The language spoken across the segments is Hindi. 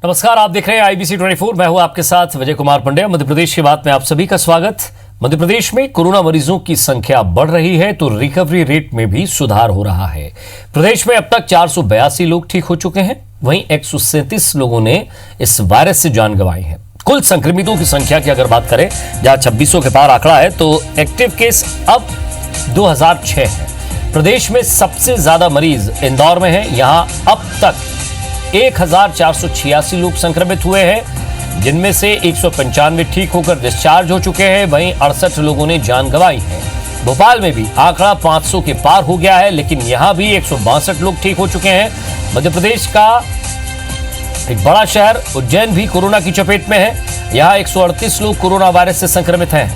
नमस्कार, आप देख रहे हैं IBC 24। मैं हूं आपके साथ विजय कुमार पंड्या। मध्य प्रदेश की बात में आप सभी का स्वागत। मध्य प्रदेश में कोरोना मरीजों की संख्या बढ़ रही है तो रिकवरी रेट में भी सुधार हो रहा है। प्रदेश में अब तक 482 लोग ठीक हो चुके हैं, वहीं 137 लोगों ने इस वायरस से जान गंवाई है। कुल संक्रमितों की संख्या की अगर बात करें, जहां 2600 के पार आंकड़ा है, तो एक्टिव केस अब 2006 है। प्रदेश में सबसे ज्यादा मरीज इंदौर में है। यहां अब तक 1486 लोग संक्रमित हुए हैं, जिनमें से 195 ठीक होकर डिस्चार्ज हो चुके हैं, वहीं 68 लोगों ने जान गंवाई है। भोपाल में भी आंकड़ा 500 के पार हो गया है, लेकिन यहां भी 162 लोग ठीक हो चुके हैं। मध्य प्रदेश का एक बड़ा शहर उज्जैन भी कोरोना की चपेट में है। यहां 138 लोग कोरोना वायरस से संक्रमित हैं।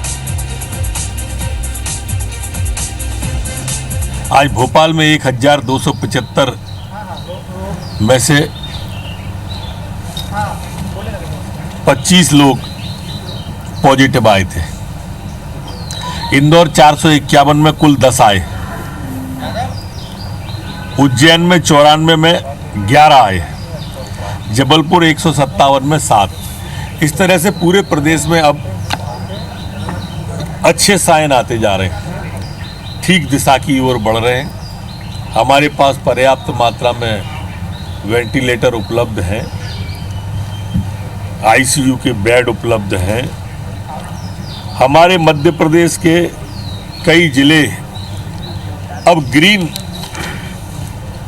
आज भोपाल में 1275 में से 25 लोग पॉजिटिव आए थे। इंदौर 451 में कुल 10 आए। उज्जैन में 94 में 11 आए। जबलपुर 157 में 7। इस तरह से पूरे प्रदेश में अब अच्छे साइन आते जा रहे हैं, ठीक दिशा की ओर बढ़ रहे हैं। हमारे पास पर्याप्त मात्रा में वेंटिलेटर उपलब्ध हैं, ICU के बेड उपलब्ध हैं। हमारे मध्य प्रदेश के कई जिले अब ग्रीन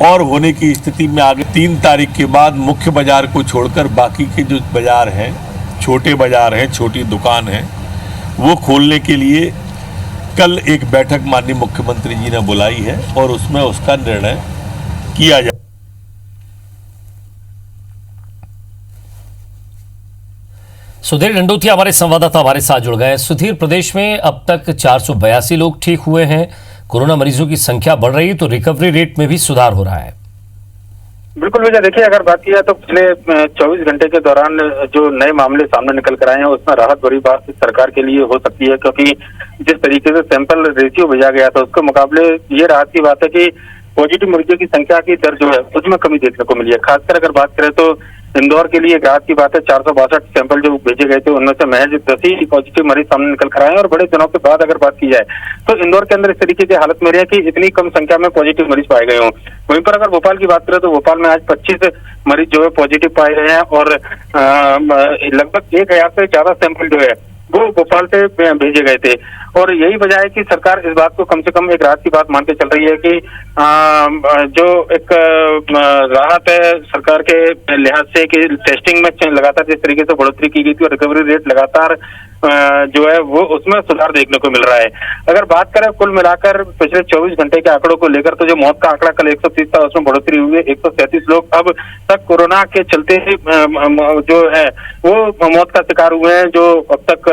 और होने की स्थिति में आ गए। 3 तारीख के बाद मुख्य बाजार को छोड़कर बाकी के जो बाजार हैं, छोटे बाजार हैं, छोटी दुकान हैं, वो खोलने के लिए कल एक बैठक माननीय मुख्यमंत्री जी ने बुलाई है और उसमें उसका निर्णय किया जाए। सुधीर डंडोतिया हमारे संवाददाता हमारे साथ जुड़ गए। सुधीर, प्रदेश में अब तक 482 लोग ठीक हुए हैं। कोरोना मरीजों की संख्या बढ़ रही है तो रिकवरी रेट में भी सुधार हो रहा है। बिल्कुल विजय, देखिए अगर बात की जाए तो पिछले 24 घंटे के दौरान जो नए मामले सामने निकल कर आए हैं, उसमें राहत बड़ी बात सरकार के लिए हो सकती है, क्योंकि जिस तरीके से सैंपल रेशियो भेजा गया था उसके मुकाबले ये राहत की बात है कि पॉजिटिव मरीजों की संख्या की दर जो है उसमें कमी देखने को मिली है। खासकर अगर बात करें तो इंदौर के लिए एक राहत की बात है। 462 सैंपल जो भेजे गए थे उनमें से महज 10 ही पॉजिटिव मरीज सामने निकल कर आए हैं। और बड़े दिनों के बाद अगर बात की जाए तो इंदौर के अंदर इस तरीके की हालत में रही है कि इतनी कम संख्या में पॉजिटिव मरीज पाए गए हों। वहीं पर अगर भोपाल की बात करें तो भोपाल में आज 25 मरीज जो है पॉजिटिव पाए गए हैं और लगभग 1000 से ज्यादा सैंपल जो है वो भोपाल से भेजे गए थे। और यही वजह है कि सरकार इस बात को कम से कम एक राहत की बात मान के चल रही है कि जो एक राहत है सरकार के लिहाज से कि टेस्टिंग में लगातार जिस तरीके से बढ़ोतरी की गई थी और रिकवरी रेट लगातार जो है वो उसमें सुधार देखने को मिल रहा है। अगर बात करें कुल मिलाकर पिछले 24 घंटे के आंकड़ों को लेकर तो जो मौत का आंकड़ा कल 130 था, उसमें बढ़ोतरी हुई है। 137 लोग अब तक कोरोना के चलते जो है वो मौत का शिकार हुए हैं, जो अब तक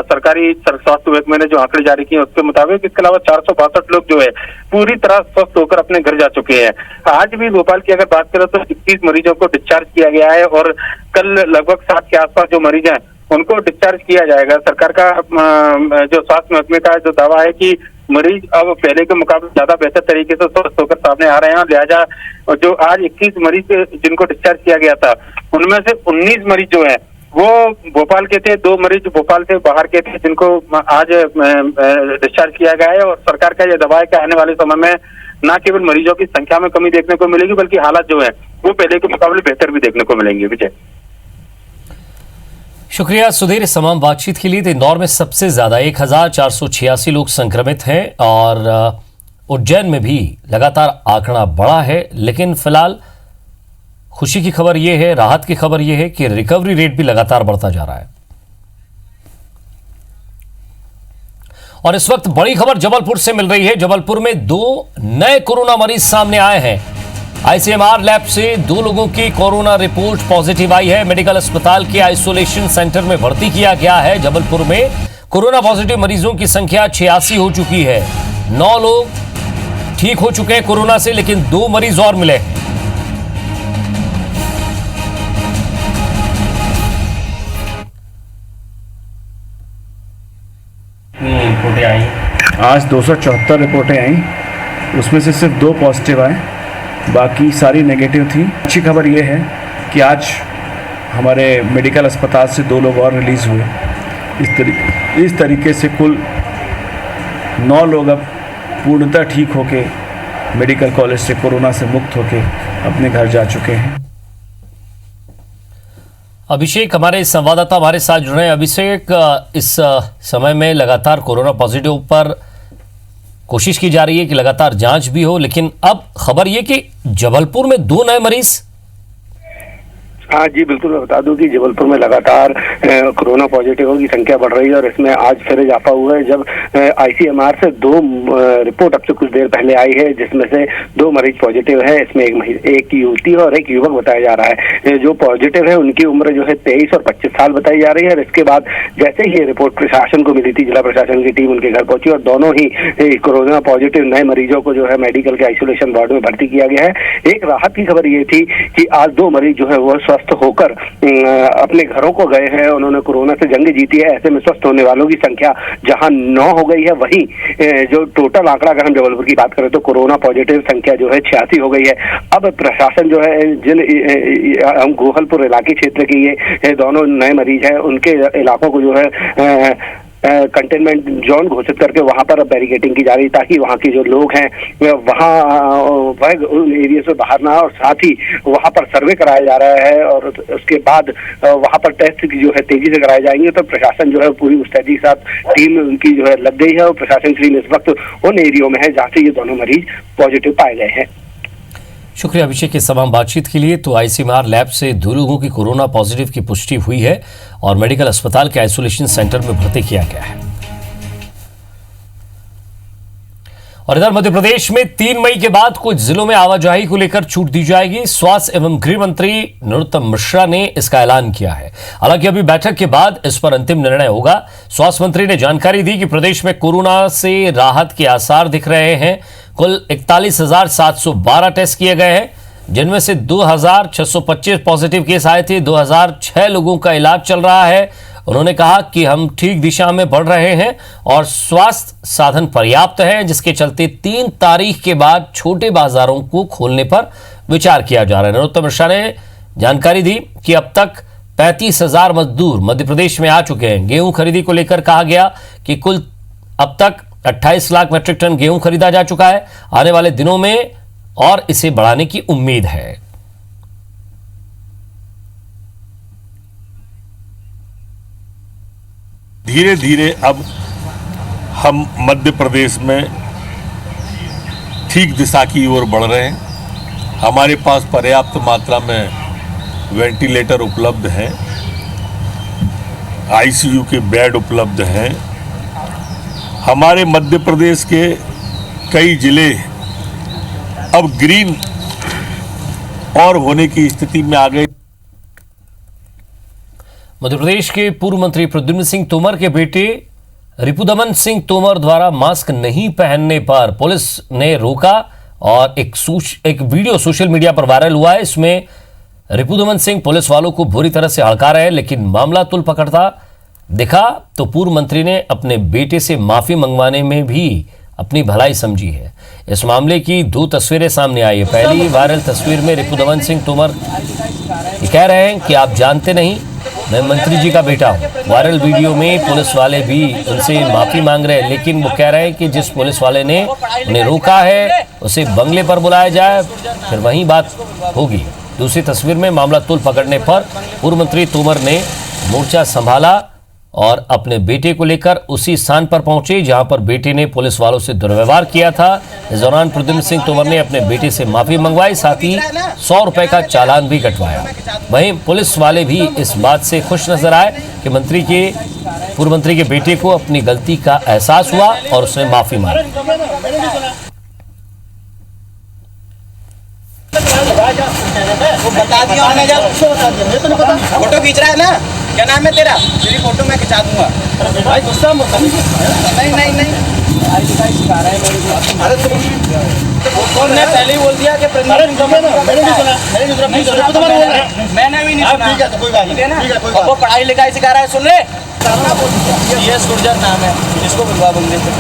सरकारी स्वास्थ्य महकमे ने जो आंकड़े जारी किए उसके मुताबिक। इसके अलावा 462 लोग जो है पूरी तरह स्वस्थ होकर अपने घर जा चुके हैं। आज भी भोपाल की अगर बात करें तो 21 मरीजों को डिस्चार्ज किया गया है और कल लगभग 7 के आसपास जो मरीज हैं उनको डिस्चार्ज किया जाएगा। सरकार का जो स्वास्थ्य महकमे का जो दावा है कि मरीज अब पहले के मुकाबले ज्यादा बेहतर तरीके से स्वस्थ होकर सामने आ रहे हैं। लिहाजा जो आज 21 मरीज जिनको डिस्चार्ज किया गया था उनमें से 19 मरीज जो है वो भोपाल के थे, 2 मरीज भोपाल से बाहर के थे जिनको आज डिस्चार्ज किया गया है। और सरकार का यह दावा है कि आने वाले समय में न केवल मरीजों की संख्या में कमी देखने को मिलेगी बल्कि हालात जो है वो पहले के मुकाबले बेहतर भी देखने को मिलेंगे। विजय, शुक्रिया सुधीर इस तमाम बातचीत के लिए। तो इंदौर में सबसे ज्यादा 1486 लोग संक्रमित हैं और उज्जैन में भी लगातार आंकड़ा बढ़ा है। लेकिन फिलहाल खुशी की खबर यह है, राहत की खबर यह है कि रिकवरी रेट भी लगातार बढ़ता जा रहा है। और इस वक्त बड़ी खबर जबलपुर से मिल रही है। जबलपुर में 2 नए कोरोना मरीज सामने आए हैं। ICMR लैब से 2 लोगों की कोरोना रिपोर्ट पॉजिटिव आई है। मेडिकल अस्पताल के आइसोलेशन सेंटर में भर्ती किया गया है। जबलपुर में कोरोना पॉजिटिव मरीजों की संख्या 86 हो चुकी है। 9 लोग ठीक हो चुके हैं कोरोना से, लेकिन 2 मरीज और मिले। रिपोर्टें आई आज 274 रिपोर्टें आई, उसमें से सिर्फ 2 पॉजिटिव आए, बाकी सारी नेगेटिव थी। अच्छी खबर यह है कि आज हमारे मेडिकल अस्पताल से 2 लोग और रिलीज़ हुए। इस तरीके से कुल 9 लोग अब पूर्णतः ठीक होके मेडिकल कॉलेज से कोरोना से मुक्त होके अपने घर जा चुके हैं। अभिषेक हमारे संवाददाता हमारे साथ जुड़ रहे हैं। अभिषेक, इस समय में लगातार कोरोना पॉजिटिव पर कोशिश की जा रही है कि लगातार जांच भी हो, लेकिन अब खबर ये कि जबलपुर में 2 नए मरीज। हाँ जी बिल्कुल, मैं बता दूं कि जबलपुर में लगातार कोरोना पॉजिटिव की संख्या बढ़ रही है और इसमें आज फिर इजाफा हुआ है जब आईसीएमआर से 2 रिपोर्ट अब से कुछ देर पहले आई है, जिसमें से 2 मरीज पॉजिटिव है। इसमें एक युवती और एक युवक बताया जा रहा है। जो पॉजिटिव है उनकी उम्र जो है 23 और 25 साल बताई जा रही है। और इसके बाद जैसे ही ये रिपोर्ट प्रशासन को मिली थी, जिला प्रशासन की टीम उनके घर पहुंची और दोनों ही कोरोना पॉजिटिव नए मरीजों को जो है मेडिकल के आइसोलेशन वार्ड में भर्ती किया गया है। एक राहत की खबर ये थी कि आज 2 मरीज जो है वो स्वस्थ होकर अपने घरों को गए हैं। उन्होंने कोरोना से जंग जीती है। ऐसे में स्वस्थ होने वालों की संख्या जहां 9 हो गई है, वहीं जो टोटल आंकड़ा अगर हम जबलपुर की बात करें तो कोरोना पॉजिटिव संख्या जो है 86 हो गई है। अब प्रशासन जो है जिन हम गोहलपुर इलाके क्षेत्र के ये दोनों नए मरीज हैं, उनके इलाकों को जो है कंटेनमेंट जोन घोषित करके वहां पर बैरिकेडिंग की जा रही, ताकि वहां के जो लोग हैं वह उन एरिया से बाहर ना, और साथ ही वहां पर सर्वे कराया जा रहा है और उसके बाद वहां पर टेस्ट की जो है तेजी से कराए जाएंगे। तो प्रशासन जो है पूरी मुस्तैदी के साथ टीम उनकी जो है लग गई है और प्रशासन की टीम इस वक्त उन एरियो में है जहाँ से ये दोनों मरीज पॉजिटिव पाए गए हैं। शुक्रिया अभिषेक इस तमाम बातचीत के लिए। तो आईसीएमआर लैब से 2 लोगों की कोरोना पॉजिटिव की पुष्टि हुई है और मेडिकल अस्पताल के आइसोलेशन सेंटर में भर्ती किया गया है। और इधर मध्य प्रदेश में 3 मई के बाद कुछ जिलों में आवाजाही को लेकर छूट दी जाएगी। स्वास्थ्य एवं गृह मंत्री नरोत्तम मिश्रा ने इसका ऐलान किया है। हालांकि अभी बैठक के बाद इस पर अंतिम निर्णय होगा। स्वास्थ्य मंत्री ने जानकारी दी कि प्रदेश में कोरोना से राहत के आसार दिख रहे हैं। कुल 41,712 टेस्ट किए गए हैं, जिनमें से 2,625 पॉजिटिव केस आए थे। 2,006 लोगों का इलाज चल रहा है। उन्होंने कहा कि हम ठीक दिशा में बढ़ रहे हैं और स्वास्थ्य साधन पर्याप्त हैं, जिसके चलते 3 तारीख के बाद छोटे बाजारों को खोलने पर विचार किया जा रहा है। नरोत्तम मिश्रा ने जानकारी दी कि अब तक 35,000 मजदूर मध्य प्रदेश में आ चुके हैं। गेहूं खरीदी को लेकर कहा गया कि कुल अब तक 28 लाख मीट्रिक टन गेहूं खरीदा जा चुका है। आने वाले दिनों में और इसे बढ़ाने की उम्मीद है। धीरे धीरे अब हम मध्य प्रदेश में ठीक दिशा की ओर बढ़ रहे हैं। हमारे पास पर्याप्त मात्रा में वेंटिलेटर उपलब्ध हैं, आईसीयू के बेड उपलब्ध हैं। हमारे मध्य प्रदेश के कई जिले अब ग्रीन और होने की स्थिति में आ गए। मध्य प्रदेश के पूर्व मंत्री प्रद्युम्न सिंह तोमर के बेटे रिपुदमन सिंह तोमर द्वारा मास्क नहीं पहनने पर पुलिस ने रोका और एक वीडियो सोशल मीडिया पर वायरल हुआ है। इसमें रिपुदमन सिंह पुलिस वालों को बुरी तरह से हड़का रहे हैं, लेकिन मामला तुल पकड़ता दिखा तो पूर्व मंत्री ने अपने बेटे से माफी मंगवाने में भी अपनी भलाई समझी है। इस मामले की 2 तस्वीरें सामने आई है। पहली वायरल तस्वीर में रिपुदमन सिंह तोमर कह रहे हैं कि आप जानते नहीं, मैं मंत्री जी का बेटा हूं। वायरल वीडियो में पुलिस वाले भी उनसे माफी मांग रहे हैं, लेकिन वो कह रहे हैं कि जिस पुलिस वाले ने उन्हें रोका है उसे बंगले पर बुलाया जाए, फिर वहीं बात होगी। दूसरी तस्वीर में मामला तुल पकड़ने पर पूर्व मंत्री तोमर ने मोर्चा संभाला और अपने बेटे को लेकर उसी स्थान पर पहुंचे जहां पर बेटे ने पुलिस वालों से दुर्व्यवहार किया था। इस दौरान प्रद्युम्न सिंह तोमर ने अपने बेटे से माफी मंगवाई, साथ ही 100 रुपए का चालान भी कटवाया। वहीं पुलिस वाले भी इस बात से खुश नजर आए कि पूर्व मंत्री के बेटे को अपनी गलती का एहसास हुआ और उसने माफी मांगी। वो बता दिया हमने, जब फोटो खींच रहा है ना, क्या नाम है तेरा, तेरी फोटो मैं खिंचा दूंगा। भाई गुस्सा मत नहीं सिखा रहा है मेरे को। कौन ने पहले ही बोल दिया कि मैंने भी नहीं सुना। ठीक है, तो कोई बात नहीं। वो पढ़ाई लिखाई सिखा रहा है, सुन रहे। CS गुर्जर नाम है, इसको बुलवा बंगले पे।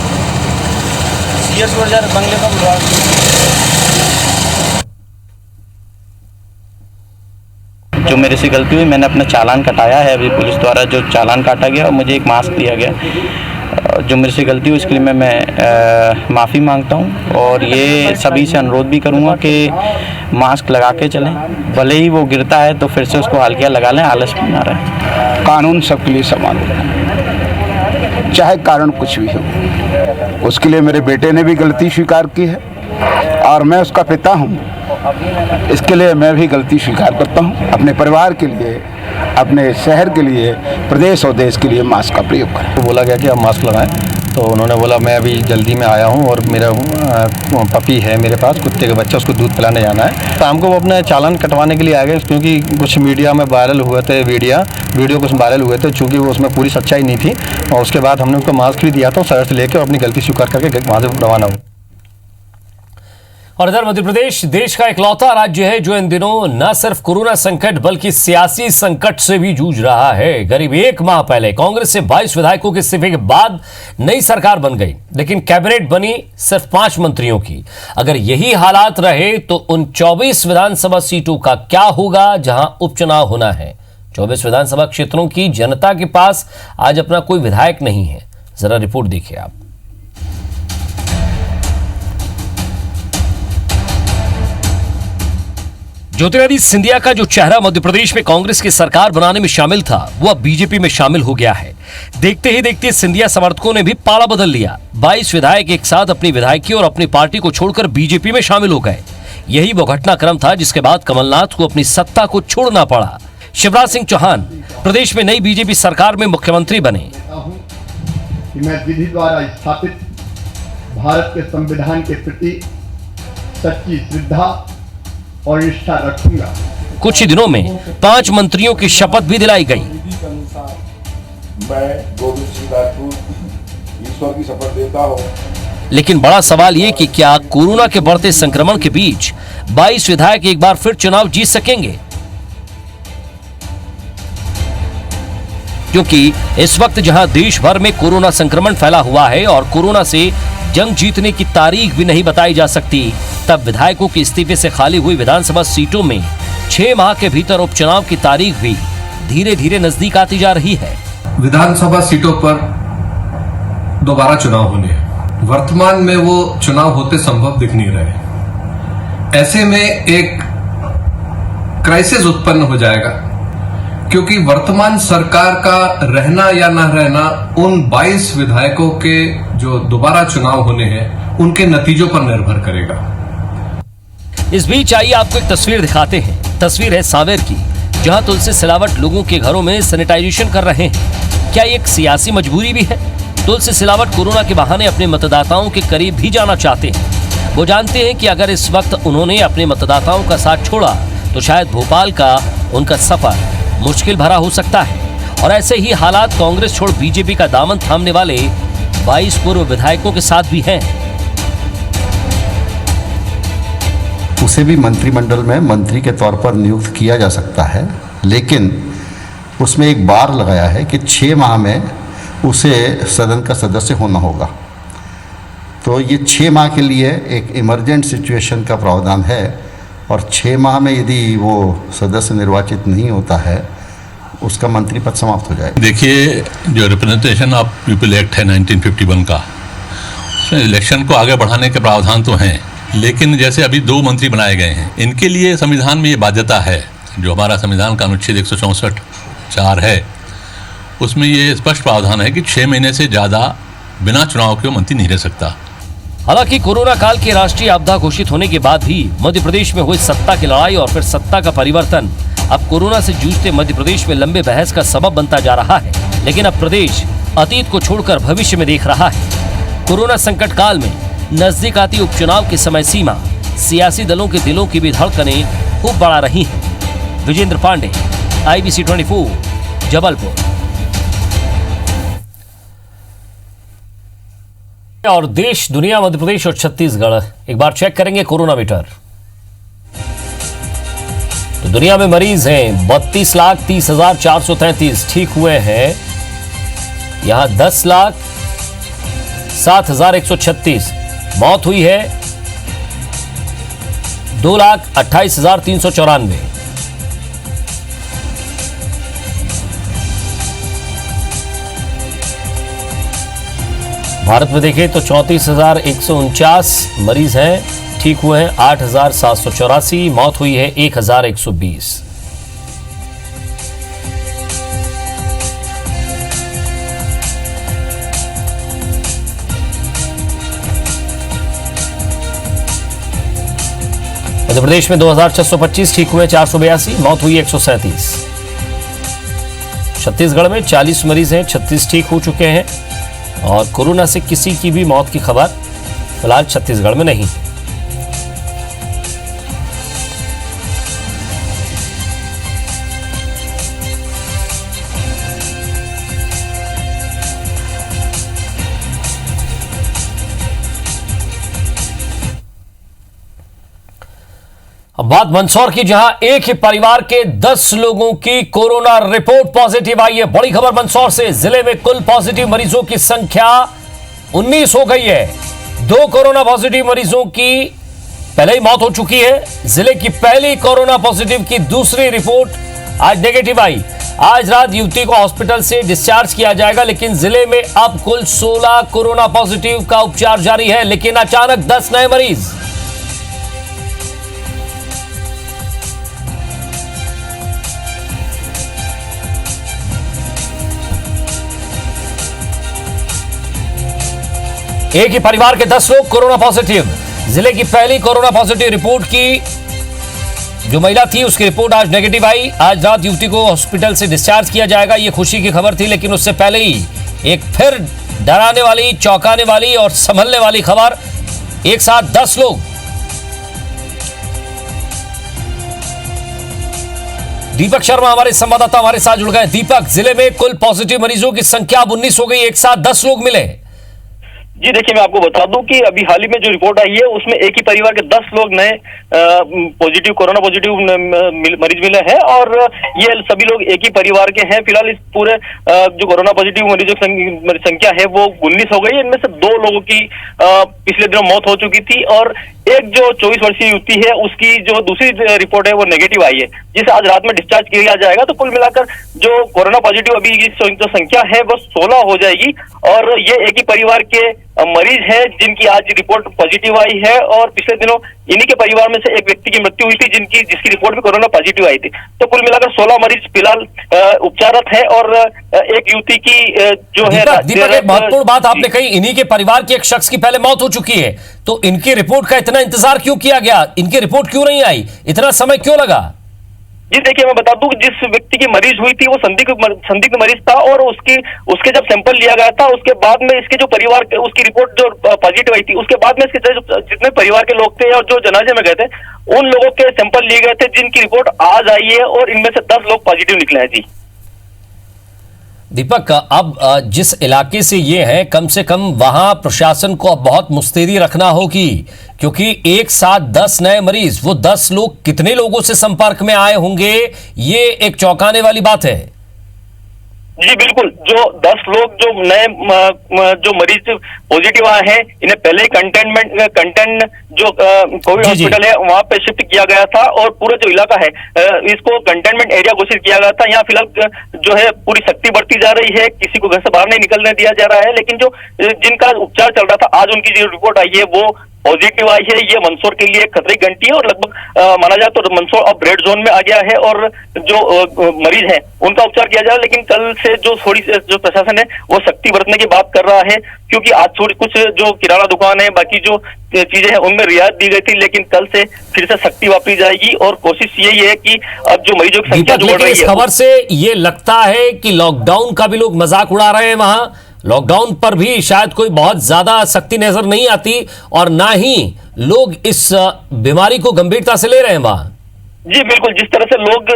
CS गुर्जर बंगले पर बुलवा। जो मेरे से गलती हुई, मैंने अपना चालान कटाया है अभी पुलिस द्वारा, जो चालान काटा गया और मुझे एक मास्क दिया गया, जो मेरे से गलती हुई इसके लिए मैं माफ़ी मांगता हूं। और ये सभी से अनुरोध भी करूंगा कि मास्क लगा के चलें, भले ही वो गिरता है तो फिर से उसको हल्का लगा लें, आलस भी ना रहे। कानून सबके लिए समान होता है, चाहे कारण कुछ भी हो। उसके लिए मेरे बेटे ने भी गलती स्वीकार की है और मैं उसका पिता हूँ, इसके लिए मैं भी गलती स्वीकार करता हूँ। अपने परिवार के लिए, अपने शहर के लिए, प्रदेश और देश के लिए मास्क का प्रयोग करें। तो बोला गया कि आप मास्क लगाएं, तो उन्होंने बोला मैं अभी जल्दी में आया हूं और मेरा पपी है मेरे पास, कुत्ते का बच्चा, उसको दूध पिलाने जाना है। शाम को वो अपने चालान कटवाने के लिए आ गए, क्योंकि कुछ मीडिया में वायरल हुए थे, वीडियो कुछ वायरल हुए थे, चूँकि वो उसमें पूरी सच्चाई नहीं थी। और उसके बाद हमने उनको मास्क भी दिया था, शहर से लेकर अपनी गलती स्वीकार करके वहाँ से रवाना हुआ। और इधर मध्य प्रदेश देश का इकलौता राज्य है जो इन दिनों न सिर्फ कोरोना संकट बल्कि सियासी संकट से भी जूझ रहा है। करीब एक माह पहले कांग्रेस से 22 विधायकों के इस्तीफे के बाद नई सरकार बन गई, लेकिन कैबिनेट बनी सिर्फ 5 मंत्रियों की। अगर यही हालात रहे तो उन 24 विधानसभा सीटों का क्या होगा जहां उपचुनाव होना है। 24 विधानसभा क्षेत्रों की जनता के पास आज अपना कोई विधायक नहीं है। जरा रिपोर्ट देखिए आप। ज्योतिरादित्य सिंधिया का जो चेहरा मध्य प्रदेश में कांग्रेस की सरकार बनाने में शामिल था, वो अब बीजेपी में शामिल हो गया है। देखते ही देखते सिंधिया समर्थकों ने भी पाला बदल लिया। 22 विधायक एक साथ अपनी विधायकी और अपनी पार्टी को छोड़कर बीजेपी में शामिल हो गए। यही वो घटनाक्रम था जिसके बाद कमलनाथ को अपनी सत्ता को छोड़ना पड़ा। शिवराज सिंह चौहान प्रदेश में नई बीजेपी सरकार में मुख्यमंत्री बने। मैं विधि द्वारा स्थापित भारत के संविधान के प्रति सच्ची श्रद्धा और निष्ठा रखूंगा। कुछ ही दिनों में 5 मंत्रियों की शपथ भी दिलाई गई। मैं गोविंद सिंह राजपूत ईश्वर की शपथ देता हूं। लेकिन बड़ा सवाल ये कि क्या कोरोना के बढ़ते संक्रमण के बीच 22 विधायक एक बार फिर चुनाव जीत सकेंगे? क्योंकि इस वक्त जहां देश भर में कोरोना संक्रमण फैला हुआ है और कोरोना से जंग जीतने की तारीख भी नहीं बताई जा सकती, तब विधायकों के इस्तीफे से खाली हुई विधानसभा सीटों में 6 माह के भीतर उपचुनाव की तारीख भी धीरे धीरे नजदीक आती जा रही है। विधानसभा सीटों पर दोबारा चुनाव होने हैं। वर्तमान में वो चुनाव होते संभव दिख नहीं रहे। ऐसे में एक क्राइसिस उत्पन्न हो जाएगा, क्योंकि वर्तमान सरकार का रहना या न रहना उन 22 विधायकों के जो दोबारा चुनाव होने हैं उनके नतीजों पर निर्भर करेगा। इस बीच आइए आपको एक तस्वीर दिखाते हैं। तस्वीर है सांवेर की, जहां तुलसी सिलावट लोगों के घरों में सैनिटाइजेशन कर रहे हैं। क्या ये एक सियासी मजबूरी भी है? तुलसी सिलावट कोरोना के बहाने अपने मतदाताओं के करीब भी जाना चाहते हैं। वो जानते हैं कि अगर इस वक्त उन्होंने अपने मतदाताओं का साथ छोड़ा तो शायद भोपाल का उनका सफर मुश्किल भरा हो सकता है। और ऐसे ही हालात कांग्रेस छोड़ बीजेपी का दामन थामने वाले 22 पूर्व विधायकों के साथ भी हैं। उसे भी मंत्रिमंडल में मंत्री के तौर पर नियुक्त किया जा सकता है, लेकिन उसमें एक बार लगाया है कि 6 माह में उसे सदन का सदस्य होना होगा। तो ये 6 माह के लिए एक इमरजेंट सिचुएशन का प्रावधान है, और 6 माह में यदि वो सदस्य निर्वाचित नहीं होता है उसका मंत्री पद समाप्त हो जाएगा। देखिए, जो रिप्रेजेंटेशन ऑफ पीपल एक्ट है 1951 का, उसमें इलेक्शन को आगे बढ़ाने के प्रावधान तो हैं, लेकिन जैसे अभी 2 मंत्री बनाए गए हैं, इनके लिए संविधान में ये बाध्यता है, जो हमारा संविधान का अनुच्छेद 164(4) है, उसमें ये स्पष्ट प्रावधान है कि 6 महीने से ज़्यादा बिना चुनाव के मंत्री नहीं रह सकता। हालांकि कोरोना काल की राष्ट्रीय आपदा घोषित होने के बाद भी मध्य प्रदेश में हुई सत्ता की लड़ाई और फिर सत्ता का परिवर्तन अब कोरोना से जूझते मध्य प्रदेश में लंबे बहस का सबब बनता जा रहा है। लेकिन अब प्रदेश अतीत को छोड़कर भविष्य में देख रहा है। कोरोना संकट काल में नजदीक आती उपचुनाव की समय सीमा सियासी दलों के दिलों की भी धड़कनें खूब बढ़ा रही हैं। विजेंद्र पांडे, IBC 24, जबलपुर। और देश, दुनिया, मध्य प्रदेश और छत्तीसगढ़ एक बार चेक करेंगे कोरोना मीटर। तो दुनिया में मरीज हैं 32,30,433, ठीक हुए हैं यहां 10,07,136, मौत हुई है 2,28,394। भारत में देखें तो 34,149 मरीज हैं, ठीक हुए हैं 8,784, मौत हुई है 1,120। मध्य प्रदेश में 2,625, ठीक हुए 482, मौत हुई 137। छत्तीसगढ़ में 40 मरीज हैं, 36 ठीक हो चुके हैं और कोरोना से किसी की भी मौत की खबर फिलहाल छत्तीसगढ़ में नहीं। अब बात मंदसौर की, जहां एक ही परिवार के 10 लोगों की कोरोना रिपोर्ट पॉजिटिव आई है। बड़ी खबर मंदसौर से, जिले में कुल पॉजिटिव मरीजों की संख्या 19 हो गई है। 2 कोरोना पॉजिटिव मरीजों की पहले ही मौत हो चुकी है। जिले की पहली कोरोना पॉजिटिव की दूसरी रिपोर्ट आज नेगेटिव आई। आज रात युवती को हॉस्पिटल से डिस्चार्ज किया जाएगा, लेकिन जिले में अब कुल 16 कोरोना पॉजिटिव का उपचार जारी है। लेकिन अचानक 10 नए मरीज। एक ही परिवार के 10 लोग कोरोना पॉजिटिव। जिले की पहली कोरोना पॉजिटिव रिपोर्ट की जो महिला थी उसकी रिपोर्ट आज नेगेटिव आई। आज रात युवती को हॉस्पिटल से डिस्चार्ज किया जाएगा, ये खुशी की खबर थी। लेकिन उससे पहले ही एक फिर डराने वाली, चौंकाने वाली और संभलने वाली खबर। एक साथ 10 लोग। दीपक शर्मा हमारे संवाददाता हमारे साथ जुड़ गए। दीपक, जिले में कुल पॉजिटिव मरीजों की संख्या 19 हो गई, एक साथ 10 लोग मिले। जी देखिए, मैं आपको बता दूं कि अभी हाल ही में जो रिपोर्ट आई है उसमें एक ही परिवार के 10 लोग नए पॉजिटिव कोरोना पॉजिटिव मरीज मिले हैं और ये सभी लोग एक ही परिवार के हैं। फिलहाल इस पूरे जो कोरोना पॉजिटिव मरीजों की संख्या है वो 19 हो गई है। इनमें से 2 लोगों की पिछले दिनों मौत हो चुकी थी और एक जो 24 वर्षीय युवती है उसकी जो दूसरी रिपोर्ट है वो नेगेटिव आई है, जिसे आज रात में डिस्चार्ज किया जाएगा। तो कुल मिलाकर जो कोरोना पॉजिटिव अभी की जो संख्या है वो 16 हो जाएगी और ये एक ही परिवार के मरीज है जिनकी आज रिपोर्ट पॉजिटिव आई है। और पिछले दिनों इन्हीं के परिवार में से एक व्यक्ति की मृत्यु हुई थी जिसकी रिपोर्ट भी कोरोना पॉजिटिव आई थी। तो कुल मिलाकर 16 मरीज फिलहाल उपचारत है और एक युवती की जो है। दीपक, एक महत्वपूर्ण बात आपने कही, इन्हीं के परिवार के एक शख्स की पहले मौत हो चुकी है, तो इनकी रिपोर्ट का इतना इंतजार क्यों किया गया? इनकी रिपोर्ट क्यों नहीं आई? इतना समय क्यों लगा? जी देखिए, मैं बता दूं कि जिस व्यक्ति की मरीज हुई थी वो संदिग्ध मरीज था और उसके जब सैंपल लिया गया था उसके बाद में इसके जो परिवार के उसकी रिपोर्ट जो पॉजिटिव आई थी उसके बाद में इसके जितने परिवार के लोग थे और जो जनाजे में गए थे उन लोगों के सैंपल लिए गए थे जिनकी रिपोर्ट आज आई है और इनमें से 10 लोग पॉजिटिव निकले हैं। जी दीपक, अब जिस इलाके से ये है, कम से कम वहां प्रशासन को अब बहुत मुस्तैदी रखना होगी, क्योंकि एक साथ 10 नए मरीज, वो 10 लोग कितने लोगों से संपर्क में आए होंगे, ये एक चौंकाने वाली बात है। जी बिल्कुल, जो 10 लोग जो नए जो मरीज पॉजिटिव आए हैं इन्हें पहले कंटेंट जो कोविड हॉस्पिटल है वहां पे शिफ्ट किया गया था और पूरा जो इलाका है इसको कंटेनमेंट एरिया घोषित किया गया था। यहाँ फिलहाल जो है पूरी सख्ती बढ़ती जा रही है, किसी को घर से बाहर नहीं निकलने दिया जा रहा है। लेकिन जो जिनका उपचार चल रहा था आज उनकी जो रिपोर्ट आई है वो पॉजिटिव आई है। ये मंदसौर के लिए खतरे की घंटी है और लगभग माना जाए तो मंदसौर अब रेड जोन में आ गया है और जो मरीज हैं उनका उपचार किया जा रहा है। लेकिन कल से जो थोड़ी जो प्रशासन है वो सख्ती बरतने की बात कर रहा है, क्योंकि आज थोड़ी कुछ जो किराना दुकान है बाकी जो चीजें हैं उनमें रियायत दी गई थी, लेकिन कल से फिर से सख्ती वापरी जाएगी और कोशिश यही है कि अब जो मरीजों की संख्या जो बढ़ रही है। इस खबर से ये लगता है कि लॉकडाउन का भी लोग मजाक उड़ा रहे हैं। वहां लॉकडाउन पर भी शायद कोई बहुत ज्यादा सख्ती नजर नहीं आती और ना ही लोग इस बीमारी को गंभीरता से ले रहे हैं वहां। जी बिल्कुल, जिस तरह से लोग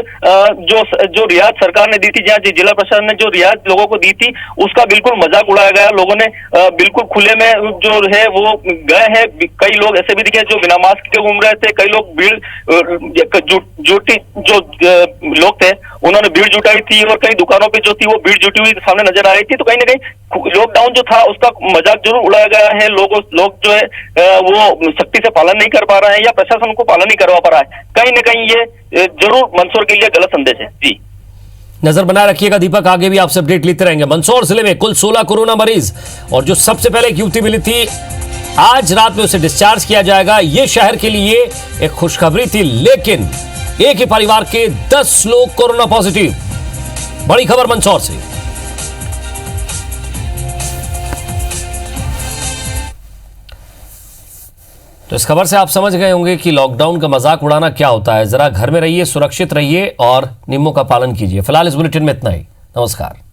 जो रियायत सरकार ने दी थी, जहाँ जिला प्रशासन ने जो रियायत लोगों को दी थी उसका बिल्कुल मजाक उड़ाया गया। लोगों ने बिल्कुल खुले में जो है वो गए हैं। कई लोग ऐसे भी दिखे जो बिना मास्क के घूम रहे थे, कई लोग भीड़ जुटी जो लोग थे उन्होंने भीड़ जुटाई थी और कई दुकानों पे जो थी वो भीड़ जुटी हुई सामने नजर आ रही थी। तो कहीं ना कहीं लॉकडाउन जो था उसका मजाक जरूर उड़ाया गया है। लोग जो है वो सख्ती से पालन नहीं कर पा रहे हैं या प्रशासन को पालन नहीं करवा पा रहा है। कहीं ना कहीं ये जरूर मंदसौर के लिए गलत संदेश है। जी नजर बनाए रखिएगा दीपक, आगे भी आपसे अपडेट लेते रहेंगे। मंदसौर जिले में कुल 16 कोरोना मरीज, और जो सबसे पहले एक युवती मिली थी आज रात में उसे डिस्चार्ज किया जाएगा। यह शहर के लिए एक खुशखबरी थी, लेकिन एक ही परिवार के 10 लोग कोरोना पॉजिटिव। बड़ी खबर मंदसौर से। तो इस खबर से आप समझ गए होंगे कि लॉकडाउन का मजाक उड़ाना क्या होता है। जरा घर में रहिए, सुरक्षित रहिए और नियमों का पालन कीजिए। फिलहाल इस बुलेटिन में इतना ही। नमस्कार।